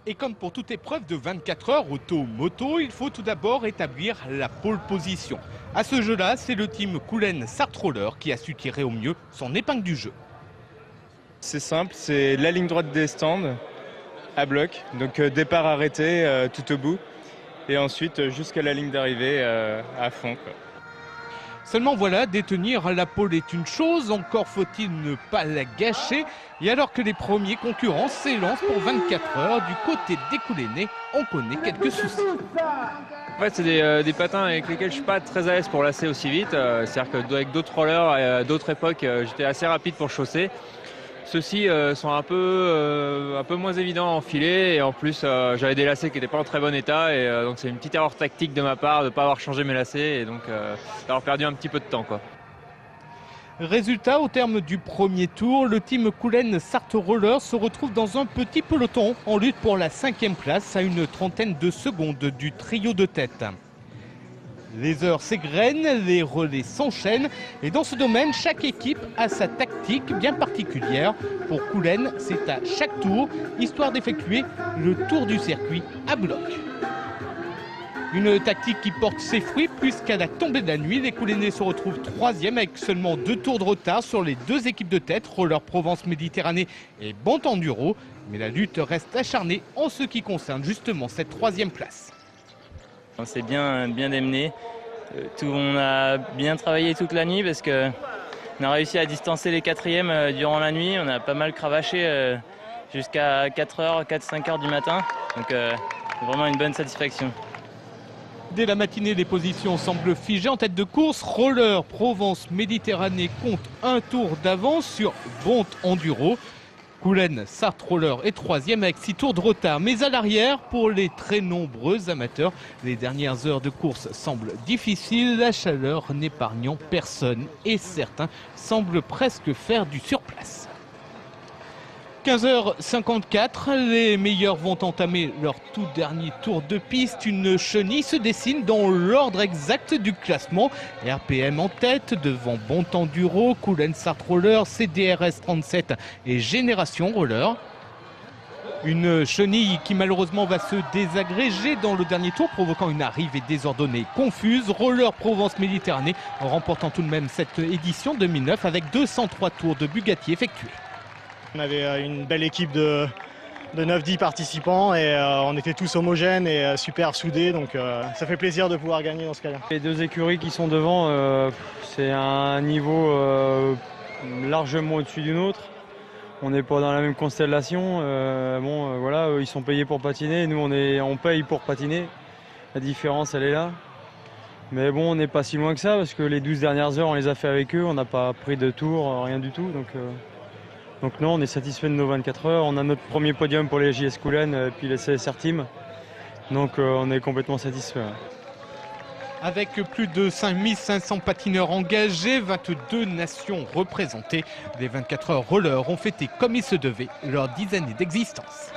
Et comme pour toute épreuve de 24 heures auto-moto, il faut tout d'abord établir la pole position. À ce jeu-là, c'est le team Koulen Sarthe Roller qui a su tirer au mieux son épingle du jeu. C'est simple, c'est la ligne droite des stands à bloc, donc départ arrêté tout au bout, et ensuite jusqu'à la ligne d'arrivée à fond, quoi. Seulement voilà, détenir la pole est une chose, encore faut-il ne pas la gâcher. Et alors que les premiers concurrents s'élancent pour 24 heures, du côté des Koulenais, on connaît quelques soucis. En fait, c'est des patins avec lesquels je suis pas très à l'aise pour lasser aussi vite. C'est-à-dire qu'avec d'autres rollers et à d'autres époques, j'étais assez rapide pour chausser. Ceux-ci sont un peu moins évidents à enfiler, et en plus j'avais des lacets qui n'étaient pas en très bon état, et donc c'est une petite erreur tactique de ma part de ne pas avoir changé mes lacets et donc d'avoir perdu un petit peu de temps, quoi. Résultat, au terme du premier tour, le team Koulen Sarthe Roller se retrouve dans un petit peloton en lutte pour la 5e place à une trentaine de secondes du trio de tête. Les heures s'égrènent, les relais s'enchaînent et dans ce domaine, chaque équipe a sa tactique bien particulière. Pour Koulen, c'est à chaque tour, histoire d'effectuer le tour du circuit à bloc. Une tactique qui porte ses fruits puisqu'à la tombée de la nuit, les Koulenais se retrouvent 3e avec seulement 2 tours de retard sur les 2 équipes de tête, Roller Provence Méditerranée et Bont Enduro. Mais la lutte reste acharnée en ce qui concerne justement cette 3e place. On s'est bien démené. On a bien travaillé toute la nuit parce qu'on a réussi à distancer les 4e durant la nuit. On a pas mal cravaché jusqu'à 4-5 heures du matin. Donc vraiment une bonne satisfaction. Dès la matinée, les positions semblent figées en tête de course. Roller Provence Méditerranée compte un tour d'avance sur Bont Enduro. Koulen Sarthe Roller est 3e avec 6 tours de retard. Mais à l'arrière, pour les très nombreux amateurs, les dernières heures de course semblent difficiles. La chaleur n'épargnant personne et certains semblent presque faire du surplace. 15h54, les meilleurs vont entamer leur tout dernier tour de piste. Une chenille se dessine dans l'ordre exact du classement. RPM en tête, devant Bont Enduro, Koulen Sarthe Roller, CDRS 37 et Génération Roller. Une chenille qui malheureusement va se désagréger dans le dernier tour, provoquant une arrivée désordonnée confuse. Roller Provence Méditerranée en remportant tout de même cette édition 2009 avec 203 tours de Bugatti effectués. On avait une belle équipe de 9-10 participants et on était tous homogènes et super soudés, donc ça fait plaisir de pouvoir gagner dans ce cas-là. Les 2 écuries qui sont devant, c'est un niveau largement au-dessus d'une autre. On n'est pas dans la même constellation. Voilà, ils sont payés pour patiner, nous on paye pour patiner. La différence, elle est là. Mais bon, on n'est pas si loin que ça parce que les 12 dernières heures, on les a fait avec eux. On n'a pas pris de tour, rien du tout. Donc non, on est satisfait de nos 24 heures. On a notre premier podium pour les JS Koulen et puis les CSR Team. Donc on est complètement satisfait. Avec plus de 5500 patineurs engagés, 22 nations représentées, les 24 heures rollers ont fêté comme il se devait leur 10 années d'existence.